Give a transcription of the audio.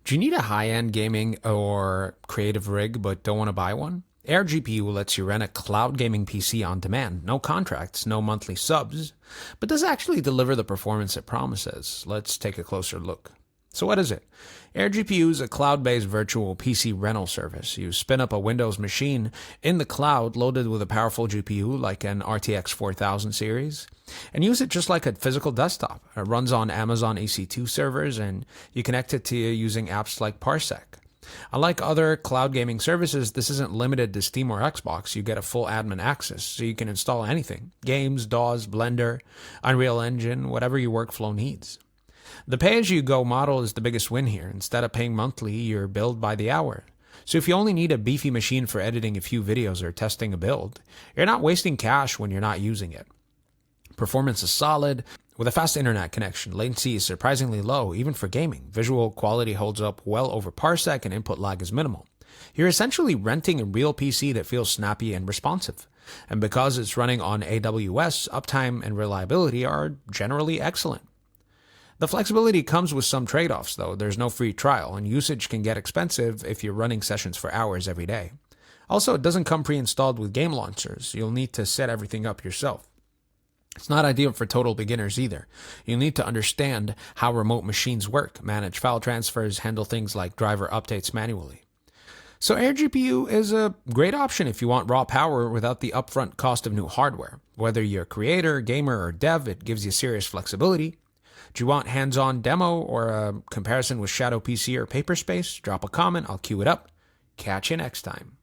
Do you need a high-end gaming or creative rig but don't want to buy one? AirGPU lets you rent a cloud gaming PC on demand. No contracts, no monthly subs, but does actually deliver the performance it promises. Let's take a closer look. So what is it? AirGPU is a cloud-based virtual PC rental service. You spin up a Windows machine in the cloud loaded with a powerful GPU like an RTX 4000 series and use it just like a physical desktop. It runs on Amazon EC2 servers and you connect it to using apps like Parsec. Unlike other cloud gaming services, this isn't limited to Steam or Xbox. You get a full admin access, so you can install anything. Games, DAWs, Blender, Unreal Engine, whatever your workflow needs. The pay-as-you-go model is the biggest win here. Instead of paying monthly, you're billed by the hour. So if you only need a beefy machine for editing a few videos or testing a build, you're not wasting cash when you're not using it. Performance is solid. With a fast internet connection, latency is surprisingly low, even for gaming. Visual quality holds up well over Parsec and input lag is minimal. You're essentially renting a real PC that feels snappy and responsive. And because it's running on AWS, uptime and reliability are generally excellent. The flexibility comes with some trade-offs though. There's no free trial, and usage can get expensive if you're running sessions for hours every day. Also, it doesn't come pre-installed with game launchers. You'll need to set everything up yourself. It's not ideal for total beginners either. You'll need to understand how remote machines work, manage file transfers, handle things like driver updates manually. So AirGPU is a great option if you want raw power without the upfront cost of new hardware. Whether you're a creator, gamer, or dev, it gives you serious flexibility. Do you want hands-on demo or a comparison with Shadow PC or Paperspace? Drop a comment, I'll queue it up. Catch you next time.